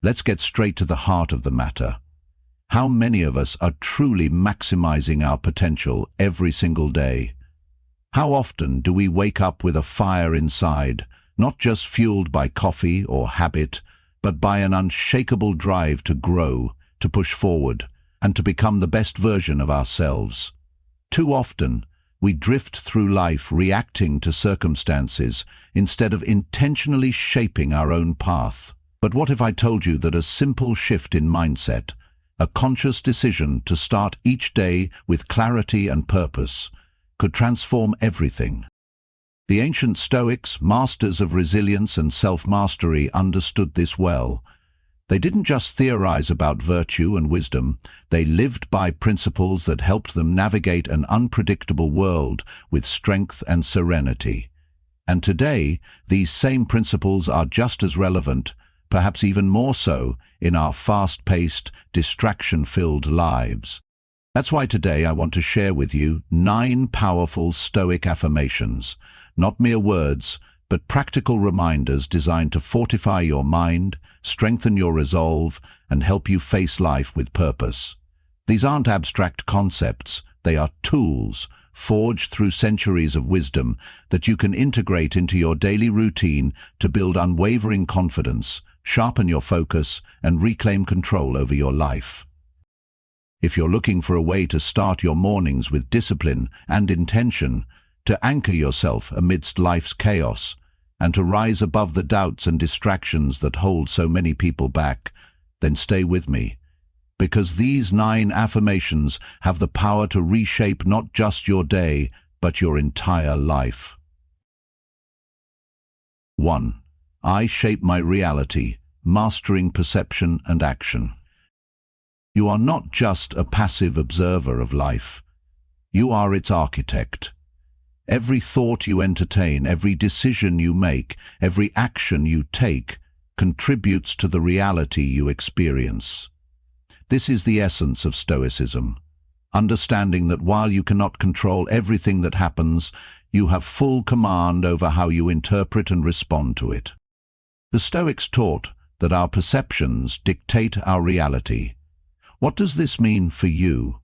Let's get straight to the heart of the matter. How many of us are truly maximizing our potential every single day? How often do we wake up with a fire inside, not just fueled by coffee or habit, but by an unshakable drive to grow, to push forward, and to become the best version of ourselves? Too often, we drift through life reacting to circumstances instead of intentionally shaping our own path. But what if I told you that a simple shift in mindset, a conscious decision to start each day with clarity and purpose, could transform everything? The ancient Stoics, masters of resilience and self-mastery, understood this well. They didn't just theorize about virtue and wisdom, they lived by principles that helped them navigate an unpredictable world with strength and serenity. And today, these same principles are just as relevant, perhaps even more so, in our fast-paced, distraction-filled lives. That's why today I want to share with you 9 powerful Stoic affirmations, not mere words, but practical reminders designed to fortify your mind, strengthen your resolve, and help you face life with purpose. These aren't abstract concepts, they are tools, forged through centuries of wisdom that you can integrate into your daily routine to build unwavering confidence, sharpen your focus, and reclaim control over your life. If you're looking for a way to start your mornings with discipline and intention, to anchor yourself amidst life's chaos, and to rise above the doubts and distractions that hold so many people back, then stay with me. Because these 9 affirmations have the power to reshape not just your day, but your entire life. 1. I shape my reality, mastering perception and action. You are not just a passive observer of life. You are its architect. Every thought you entertain, every decision you make, every action you take, contributes to the reality you experience. This is the essence of Stoicism, understanding that while you cannot control everything that happens, you have full command over how you interpret and respond to it. The Stoics taught that our perceptions dictate our reality. What does this mean for you?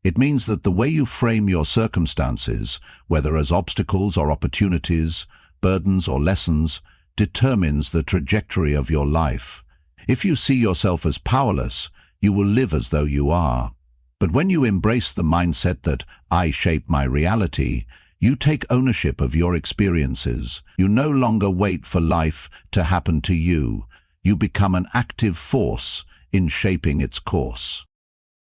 It means that the way you frame your circumstances, whether as obstacles or opportunities, burdens or lessons, determines the trajectory of your life. If you see yourself as powerless, you will live as though you are. But when you embrace the mindset that I shape my reality, you take ownership of your experiences. You no longer wait for life to happen to you. You become an active force in shaping its course.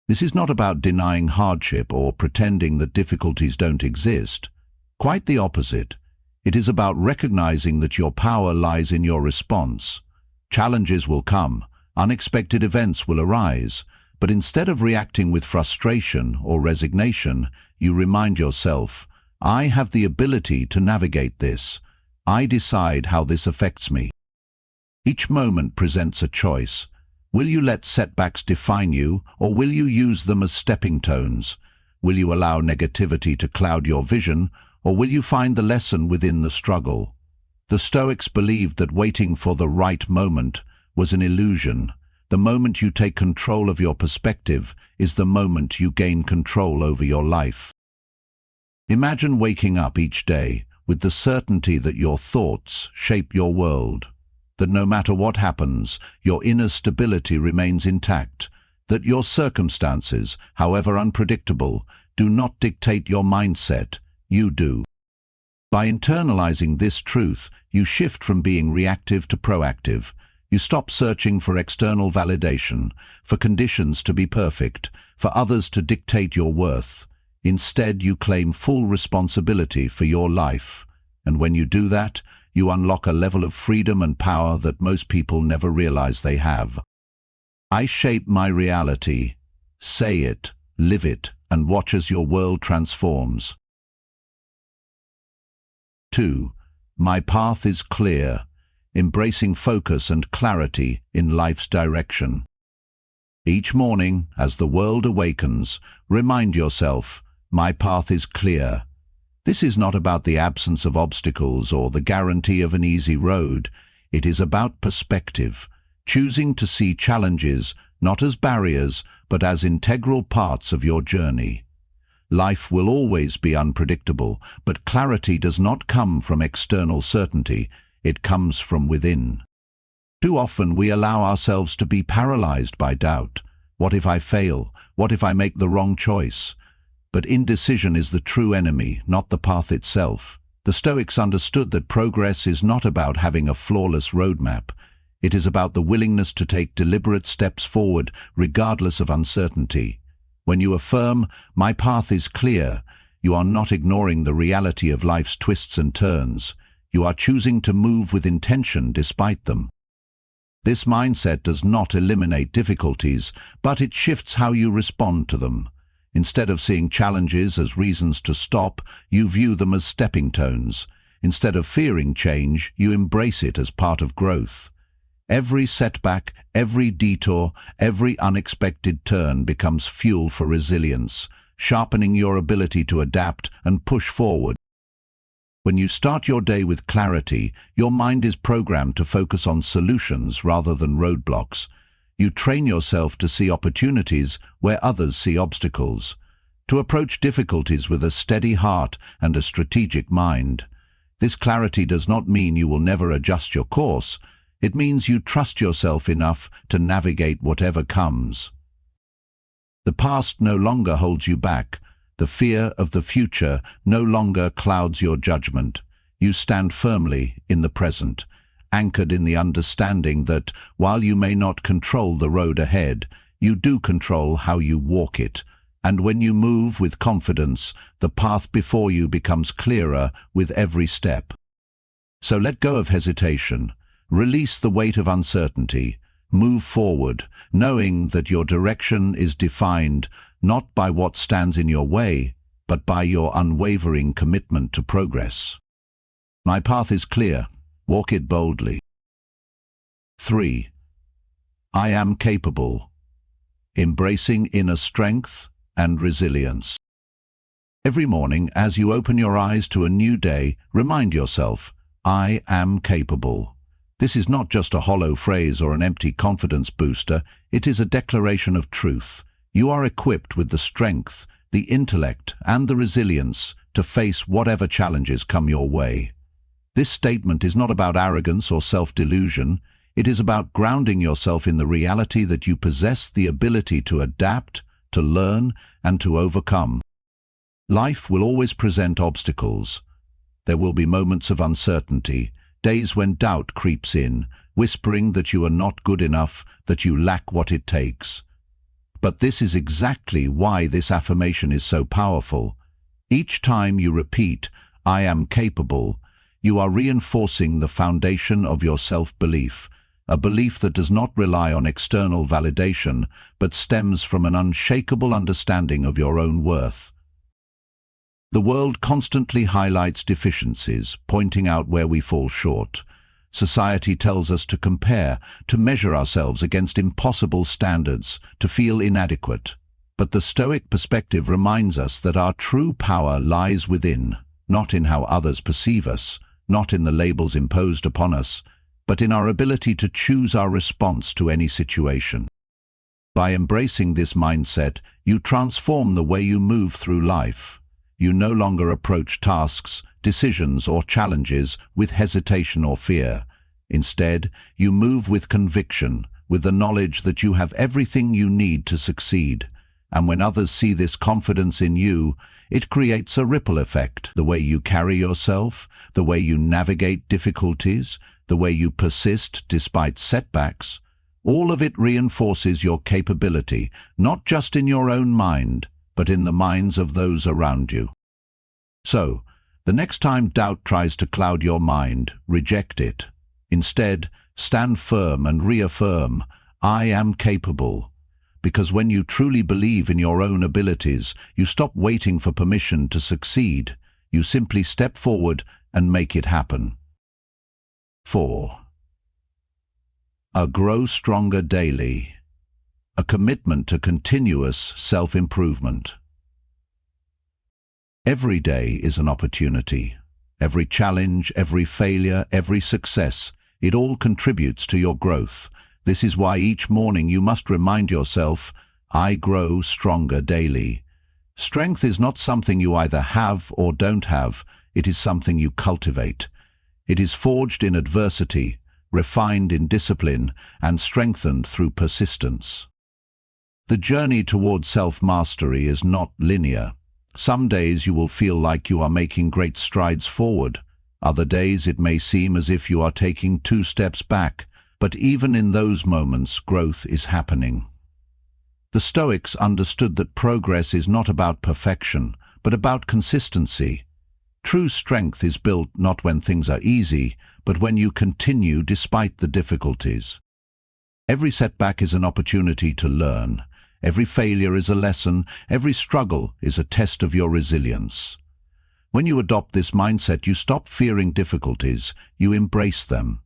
This is not about denying hardship or pretending that difficulties don't exist. Quite the opposite. It is about recognizing that your power lies in your response. Challenges will come, unexpected events will arise, but instead of reacting with frustration or resignation, you remind yourself, I have the ability to navigate this. I decide how this affects me. Each moment presents a choice. Will you let setbacks define you, or will you use them as stepping stones? Will you allow negativity to cloud your vision, or will you find the lesson within the struggle? The Stoics believed that waiting for the right moment was an illusion. The moment you take control of your perspective is the moment you gain control over your life. Imagine waking up each day with the certainty that your thoughts shape your world, that no matter what happens, your inner stability remains intact, that your circumstances, however unpredictable, do not dictate your mindset, you do. By internalizing this truth, you shift from being reactive to proactive. You stop searching for external validation, for conditions to be perfect, for others to dictate your worth. Instead, you claim full responsibility for your life. And when you do that, you unlock a level of freedom and power that most people never realize they have. I shape my reality. Say it, live it, and watch as your world transforms. 2. My path is clear, embracing focus and clarity in life's direction. Each morning, as the world awakens, remind yourself, my path is clear. This is not about the absence of obstacles or the guarantee of an easy road. It is about perspective. choosing to see challenges not as barriers but as integral parts of your journey. Life will always be unpredictable, but clarity does not come from external certainty, it comes from within. Too often we allow ourselves to be paralyzed by doubt. What if I fail? What if I make the wrong choice? But indecision is the true enemy, not the path itself. The Stoics understood that progress is not about having a flawless roadmap. It is about the willingness to take deliberate steps forward, regardless of uncertainty. When you affirm, "My path is clear," you are not ignoring the reality of life's twists and turns. You are choosing to move with intention despite them. This mindset does not eliminate difficulties, but it shifts how you respond to them. Instead of seeing challenges as reasons to stop, you view them as stepping stones. Instead of fearing change, you embrace it as part of growth. Every setback, every detour, every unexpected turn becomes fuel for resilience, sharpening your ability to adapt and push forward. When you start your day with clarity, your mind is programmed to focus on solutions rather than roadblocks. You train yourself to see opportunities where others see obstacles, to approach difficulties with a steady heart and a strategic mind. This clarity does not mean you will never adjust your course. It means you trust yourself enough to navigate whatever comes. The past no longer holds you back. The fear of the future no longer clouds your judgment. You stand firmly in the present, anchored in the understanding that, while you may not control the road ahead, you do control how you walk it. And when you move with confidence, the path before you becomes clearer with every step. So let go of hesitation. Release the weight of uncertainty. Move forward, knowing that your direction is defined not by what stands in your way, but by your unwavering commitment to progress. My path is clear. Walk it boldly. 3. I am capable. Embracing inner strength and resilience. Every morning, as you open your eyes to a new day, remind yourself, I am capable. This is not just a hollow phrase or an empty confidence booster, it is a declaration of truth. You are equipped with the strength, the intellect, and the resilience to face whatever challenges come your way. This statement is not about arrogance or self-delusion. It is about grounding yourself in the reality that you possess the ability to adapt, to learn, and to overcome. Life will always present obstacles. There will be moments of uncertainty, days when doubt creeps in, whispering that you are not good enough, that you lack what it takes. But this is exactly why this affirmation is so powerful. Each time you repeat, I am capable, you are reinforcing the foundation of your self-belief, a belief that does not rely on external validation, but stems from an unshakable understanding of your own worth. The world constantly highlights deficiencies, pointing out where we fall short. Society tells us to compare, to measure ourselves against impossible standards, to feel inadequate. But the Stoic perspective reminds us that our true power lies within, not in how others perceive us, not in the labels imposed upon us, but in our ability to choose our response to any situation. By embracing this mindset, you transform the way you move through life. You no longer approach tasks, decisions, or challenges with hesitation or fear. Instead, you move with conviction, with the knowledge that you have everything you need to succeed. And when others see this confidence in you, it creates a ripple effect. The way you carry yourself, the way you navigate difficulties, the way you persist despite setbacks, all of it reinforces your capability, not just in your own mind, but in the minds of those around you. So, the next time doubt tries to cloud your mind, reject it. Instead, stand firm and reaffirm, I am capable. Because when you truly believe in your own abilities, you stop waiting for permission to succeed. You simply step forward and make it happen. 4. Grow stronger daily. A commitment to continuous self-improvement. Every day is an opportunity. Every challenge, every failure, every success, it all contributes to your growth. This is why each morning you must remind yourself, I grow stronger daily. Strength is not something you either have or don't have, it is something you cultivate. It is forged in adversity, refined in discipline, and strengthened through persistence. The journey towards self-mastery is not linear. Some days you will feel like you are making great strides forward. Other days it may seem as if you are taking 2 steps back, but even in those moments growth is happening. The Stoics understood that progress is not about perfection, but about consistency. True strength is built not when things are easy, but when you continue despite the difficulties. Every setback is an opportunity to learn. Every failure is a lesson. Every struggle is a test of your resilience. When you adopt this mindset, you stop fearing difficulties, you embrace them.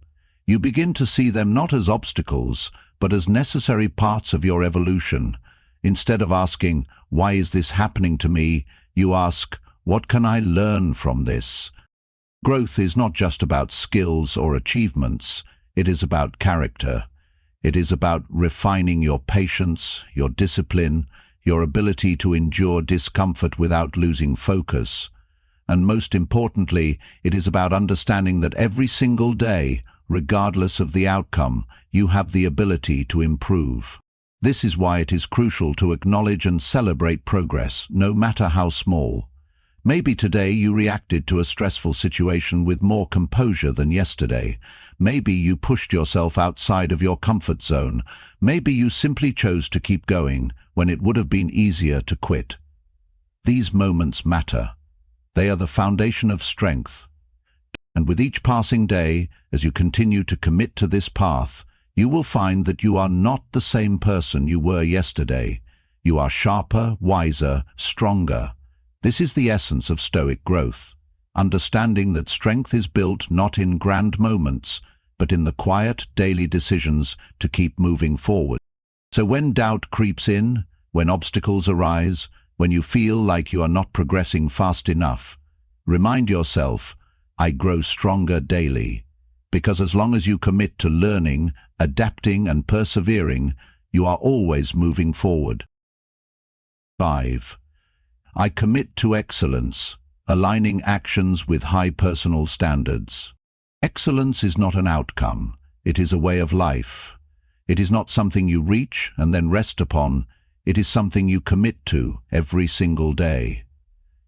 You begin to see them not as obstacles, but as necessary parts of your evolution. Instead of asking, why is this happening to me, you ask, what can I learn from this? Growth is not just about skills or achievements, it is about character. It is about refining your patience, your discipline, your ability to endure discomfort without losing focus. And most importantly, it is about understanding that every single day, regardless of the outcome, you have the ability to improve. This is why it is crucial to acknowledge and celebrate progress, no matter how small. Maybe today you reacted to a stressful situation with more composure than yesterday. Maybe you pushed yourself outside of your comfort zone. Maybe you simply chose to keep going when it would have been easier to quit. These moments matter. They are the foundation of strength. And with each passing day, as you continue to commit to this path, you will find that you are not the same person you were yesterday. You are sharper, wiser, stronger. This is the essence of Stoic growth, understanding that strength is built not in grand moments, but in the quiet daily decisions to keep moving forward. So when doubt creeps in, when obstacles arise, when you feel like you are not progressing fast enough, remind yourself, I grow stronger daily. Because as long as you commit to learning, adapting and persevering, you are always moving forward. 5. I commit to excellence, aligning actions with high personal standards. Excellence is not an outcome, it is a way of life. It is not something you reach and then rest upon, it is something you commit to every single day.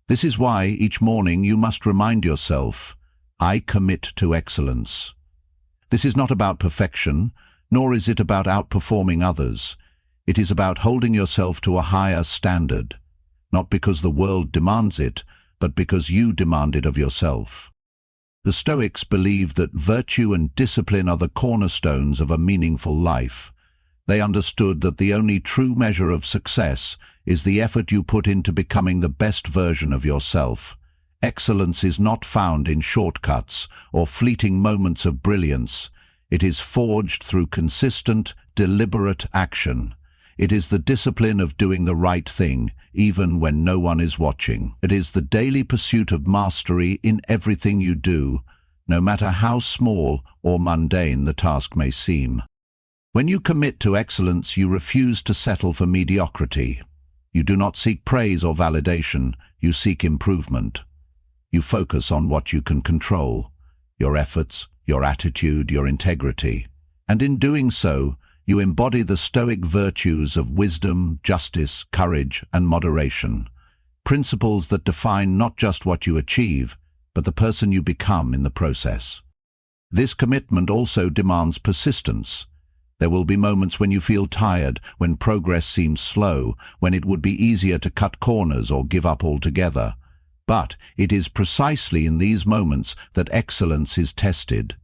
This is why each morning you must remind yourself, I commit to excellence. This is not about perfection, nor is it about outperforming others. It is about holding yourself to a higher standard, not because the world demands it, but because you demand it of yourself. The Stoics believed that virtue and discipline are the cornerstones of a meaningful life. They understood that the only true measure of success is the effort you put into becoming the best version of yourself. Excellence is not found in shortcuts or fleeting moments of brilliance. It is forged through consistent, deliberate action. It is the discipline of doing the right thing, even when no one is watching. It is the daily pursuit of mastery in everything you do, no matter how small or mundane the task may seem. When you commit to excellence, you refuse to settle for mediocrity. You do not seek praise or validation, you seek improvement. You focus on what you can control, your efforts, your attitude, your integrity. And in doing so, you embody the Stoic virtues of wisdom, justice, courage, and moderation. Principles that define not just what you achieve, but the person you become in the process. This commitment also demands persistence. There will be moments when you feel tired, when progress seems slow, when it would be easier to cut corners or give up altogether. But it is precisely in these moments that excellence is tested.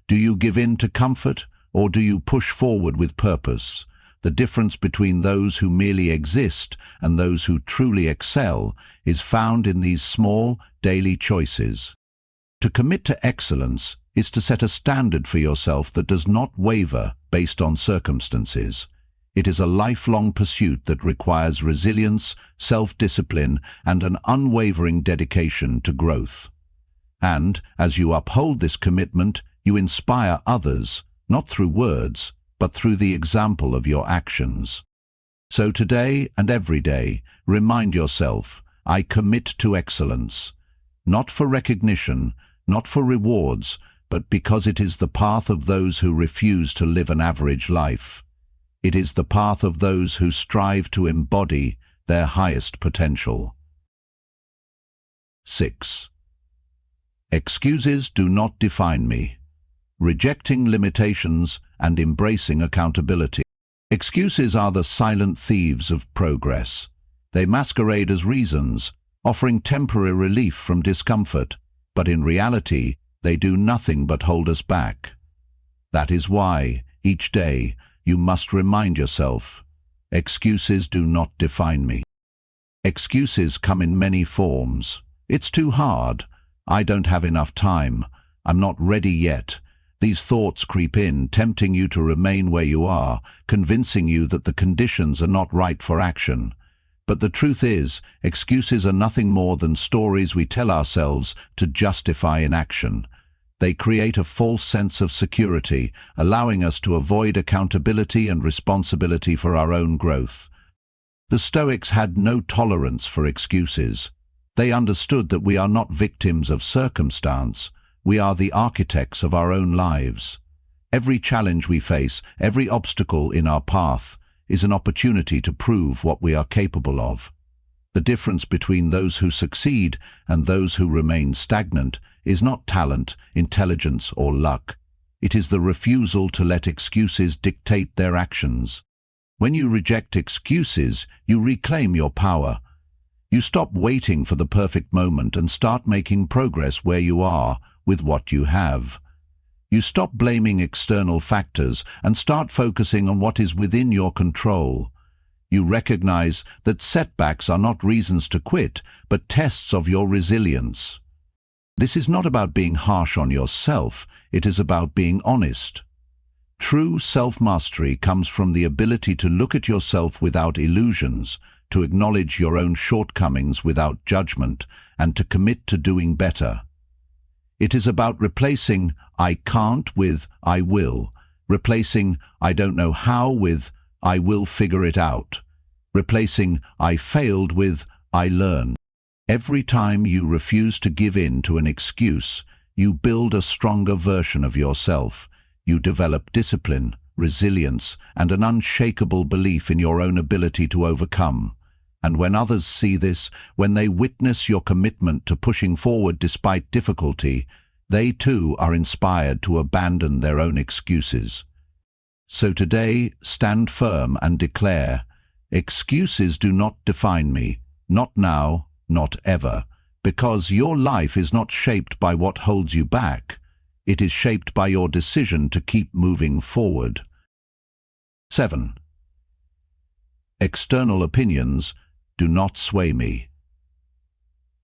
Do you give in to comfort, or do you push forward with purpose? The difference between those who merely exist and those who truly excel is found in these small, daily choices. To commit to excellence is to set a standard for yourself that does not waver based on circumstances. It is a lifelong pursuit that requires resilience, self-discipline, and an unwavering dedication to growth. And, as you uphold this commitment, you inspire others, not through words, but through the example of your actions. So today and every day, remind yourself, I commit to excellence, not for recognition, not for rewards, but because it is the path of those who refuse to live an average life. It is the path of those who strive to embody their highest potential. 6. Excuses do not define me. Rejecting limitations and embracing accountability. Excuses are the silent thieves of progress. They masquerade as reasons, offering temporary relief from discomfort, but in reality, they do nothing but hold us back. That is why, each day, you must remind yourself, excuses do not define me. Excuses come in many forms. It's too hard. I don't have enough time. I'm not ready yet. These thoughts creep in, tempting you to remain where you are, convincing you that the conditions are not right for action. But the truth is, excuses are nothing more than stories we tell ourselves to justify inaction. They create a false sense of security, allowing us to avoid accountability and responsibility for our own growth. The Stoics had no tolerance for excuses. They understood that we are not victims of circumstance, we are the architects of our own lives. Every challenge we face, every obstacle in our path, is an opportunity to prove what we are capable of. The difference between those who succeed and those who remain stagnant is not talent, intelligence, or luck. It is the refusal to let excuses dictate their actions. When you reject excuses, you reclaim your power. You stop waiting for the perfect moment and start making progress where you are, with what you have. You stop blaming external factors and start focusing on what is within your control. You recognize that setbacks are not reasons to quit, but tests of your resilience. This is not about being harsh on yourself, it is about being honest. True self-mastery comes from the ability to look at yourself without illusions, to acknowledge your own shortcomings without judgment, and to commit to doing better. It is about replacing I can't with I will, replacing I don't know how with I will figure it out, replacing I failed with I learn. Every time you refuse to give in to an excuse, you build a stronger version of yourself. You develop discipline, resilience, and an unshakable belief in your own ability to overcome. And when others see this, when they witness your commitment to pushing forward despite difficulty, they too are inspired to abandon their own excuses. So today, stand firm and declare, excuses do not define me, not now, not ever, because your life is not shaped by what holds you back. It is shaped by your decision to keep moving forward. 7. External opinions do not sway me.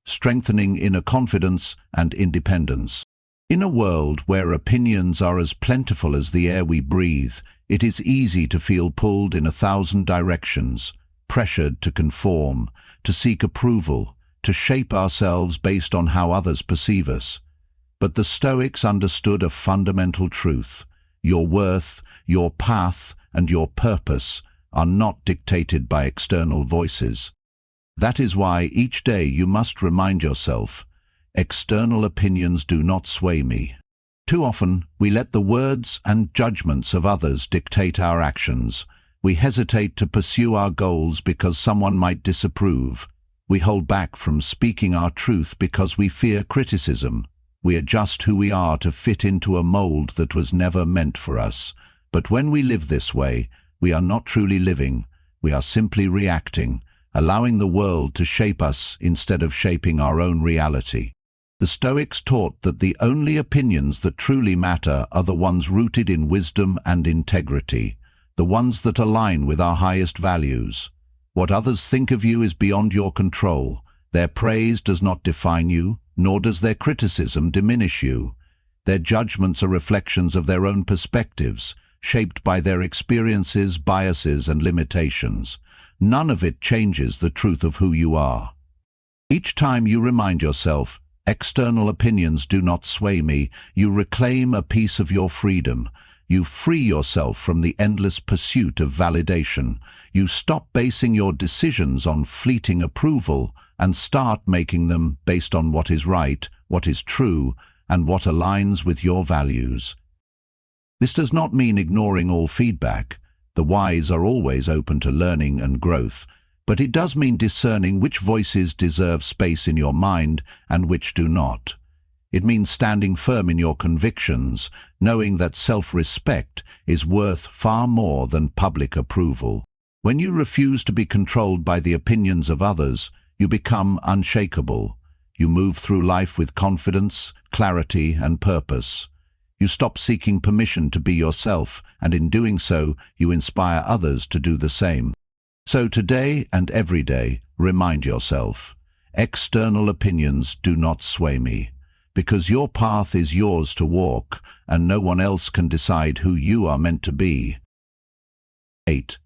Strengthening inner confidence and independence. In a world where opinions are as plentiful as the air we breathe, it is easy to feel pulled in 1,000 directions, pressured to conform, to seek approval, to shape ourselves based on how others perceive us. But the Stoics understood a fundamental truth. Your worth, your path, and your purpose are not dictated by external voices. That is why each day you must remind yourself, external opinions do not sway me. Too often, we let the words and judgments of others dictate our actions. We hesitate to pursue our goals because someone might disapprove. We hold back from speaking our truth because we fear criticism. We adjust who we are to fit into a mold that was never meant for us. But when we live this way, we are not truly living. We are simply reacting, allowing the world to shape us instead of shaping our own reality. The Stoics taught that the only opinions that truly matter are the ones rooted in wisdom and integrity, the ones that align with our highest values. What others think of you is beyond your control. Their praise does not define you, nor does their criticism diminish you. Their judgments are reflections of their own perspectives, shaped by their experiences, biases, and limitations. None of it changes the truth of who you are. Each time you remind yourself, external opinions do not sway me, you reclaim a piece of your freedom. you free yourself from the endless pursuit of validation. You stop basing your decisions on fleeting approval and start making them based on what is right, what is true, and what aligns with your values. This does not mean ignoring all feedback. The wise are always open to learning and growth, but it does mean discerning which voices deserve space in your mind and which do not. It means standing firm in your convictions, knowing that self-respect is worth far more than public approval. When you refuse to be controlled by the opinions of others, you become unshakable. You move through life with confidence, clarity, and purpose. You stop seeking permission to be yourself, and in doing so, you inspire others to do the same. So today and every day, remind yourself, external opinions do not sway me, because your path is yours to walk, and no one else can decide who you are meant to be. 8.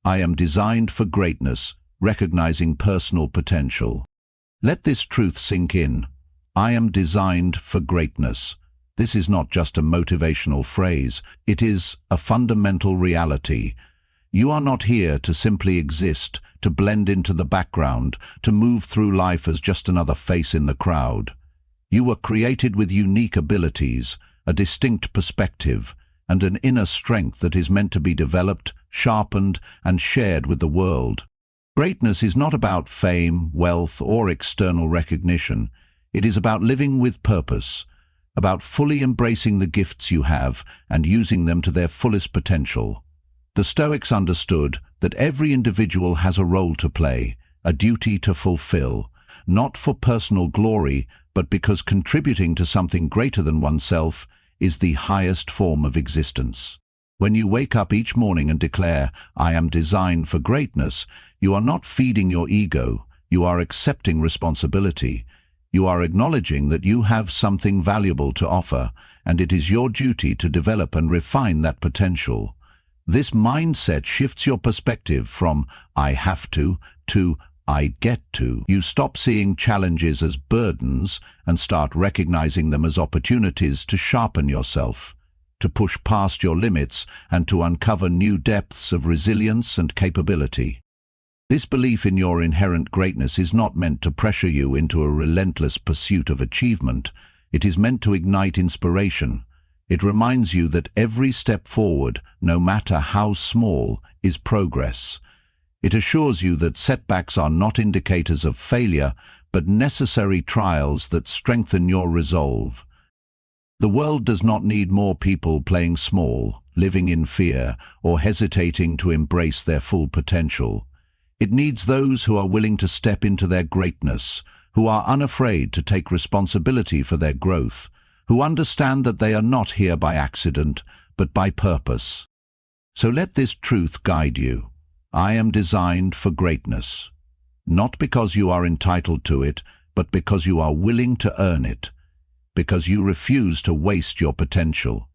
I am designed for greatness, recognizing personal potential. Let this truth sink in. I am designed for greatness. This is not just a motivational phrase, it is a fundamental reality. You are not here to simply exist, to blend into the background, to move through life as just another face in the crowd. You were created with unique abilities, a distinct perspective, and an inner strength that is meant to be developed, sharpened, and shared with the world. Greatness is not about fame, wealth, or external recognition. It is about living with purpose, about fully embracing the gifts you have and using them to their fullest potential. The Stoics understood that every individual has a role to play, a duty to fulfill, not for personal glory, but because contributing to something greater than oneself is the highest form of existence. When you wake up each morning and declare, "I am designed for greatness," you are not feeding your ego, you are accepting responsibility. You are acknowledging that you have something valuable to offer, and it is your duty to develop and refine that potential. This mindset shifts your perspective from "I have to" "I get to." You stop seeing challenges as burdens and start recognizing them as opportunities to sharpen yourself, to push past your limits, and to uncover new depths of resilience and capability. This belief in your inherent greatness is not meant to pressure you into a relentless pursuit of achievement. It is meant to ignite inspiration. It reminds you that every step forward, no matter how small, is progress. It assures you that setbacks are not indicators of failure, but necessary trials that strengthen your resolve. The world does not need more people playing small, living in fear, or hesitating to embrace their full potential. It needs those who are willing to step into their greatness, who are unafraid to take responsibility for their growth, who understand that they are not here by accident, but by purpose. So let this truth guide you. I am designed for greatness, not because you are entitled to it, but because you are willing to earn it, because you refuse to waste your potential,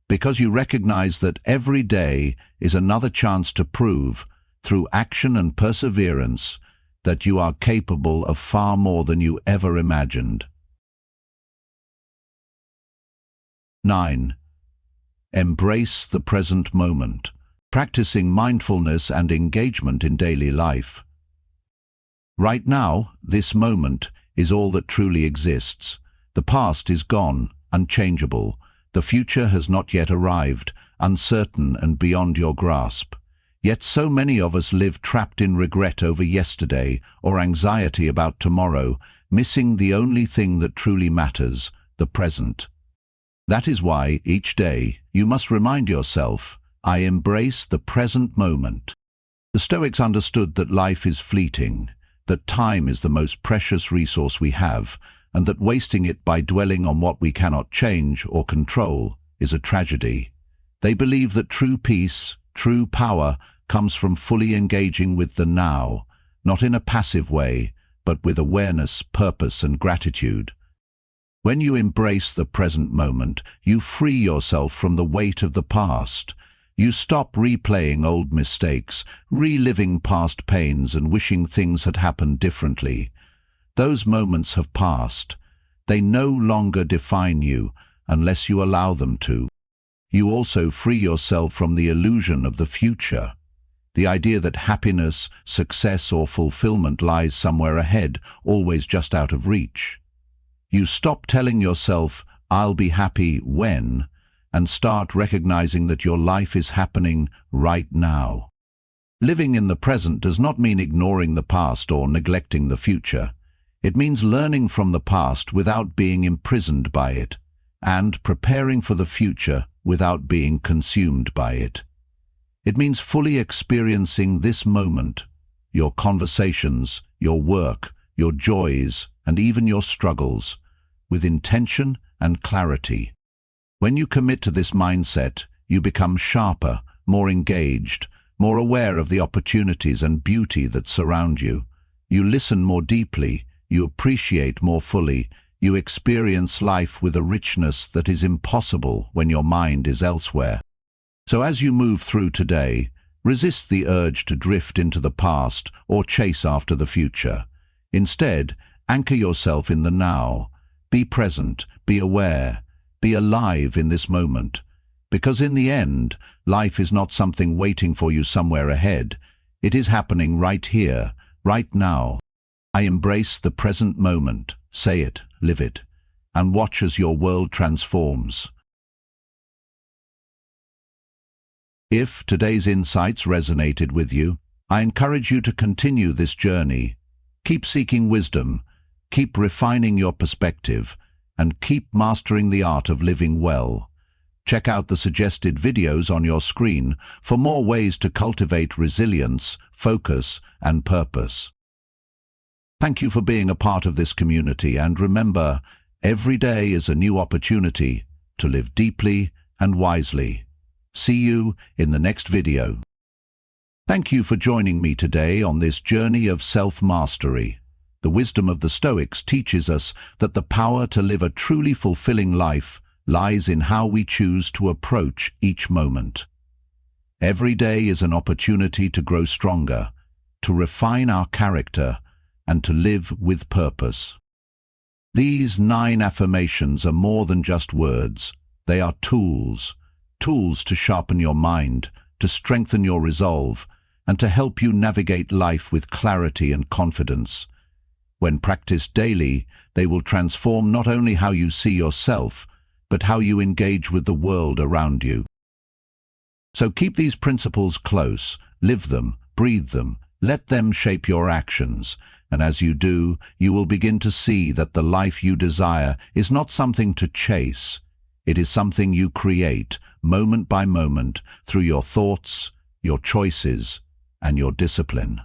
because you recognize that every day is another chance to prove, through action and perseverance, that you are capable of far more than you ever imagined. 9. Embrace the present moment. Practicing mindfulness and engagement in daily life. Right now, this moment is all that truly exists. The past is gone, unchangeable. The future has not yet arrived, uncertain and beyond your grasp. Yet so many of us live trapped in regret over yesterday or anxiety about tomorrow, missing the only thing that truly matters, the present. That is why, each day, you must remind yourself, I embrace the present moment. The Stoics understood that life is fleeting, that time is the most precious resource we have, and that wasting it by dwelling on what we cannot change or control is a tragedy. They believe that true peace, true power, comes from fully engaging with the now, not in a passive way, but with awareness, purpose, and gratitude. When you embrace the present moment, you free yourself from the weight of the past. You stop replaying old mistakes, reliving past pains and wishing things had happened differently. Those moments have passed. They no longer define you unless you allow them to. you also free yourself from the illusion of the future. The idea that happiness, success, or fulfillment lies somewhere ahead, always just out of reach. You stop telling yourself, "I'll be happy when," and start recognizing that your life is happening right now. Living in the present does not mean ignoring the past or neglecting the future. It means learning from the past without being imprisoned by it, and preparing for the future without being consumed by it. It means fully experiencing this moment, your conversations, your work, your joys, and even your struggles, with intention and clarity. When you commit to this mindset, you become sharper, more engaged, more aware of the opportunities and beauty that surround you. You listen more deeply, you appreciate more fully, you experience life with a richness that is impossible when your mind is elsewhere. So as you move through today, resist the urge to drift into the past or chase after the future. Instead, anchor yourself in the now. Be present, be aware, be alive in this moment. Because in the end, life is not something waiting for you somewhere ahead. It is happening right here, right now. I embrace the present moment. Say it, live it, and watch as your world transforms. If today's insights resonated with you, I encourage you to continue this journey. Keep seeking wisdom, keep refining your perspective, and keep mastering the art of living well. Check out the suggested videos on your screen for more ways to cultivate resilience, focus, and purpose. Thank you for being a part of this community, and remember, every day is a new opportunity to live deeply and wisely. See you in the next video. Thank you for joining me today on this journey of self-mastery. The wisdom of the Stoics teaches us that the power to live a truly fulfilling life lies in how we choose to approach each moment. Every day is an opportunity to grow stronger, to refine our character, and to live with purpose. These 9 affirmations are more than just words. They are tools to sharpen your mind, to strengthen your resolve, and to help you navigate life with clarity and confidence. When practiced daily, they will transform not only how you see yourself, but how you engage with the world around you. So keep these principles close, live them, breathe them, let them shape your actions, and as you do, you will begin to see that the life you desire is not something to chase. It is something you create, moment by moment, through your thoughts, your choices, and your discipline.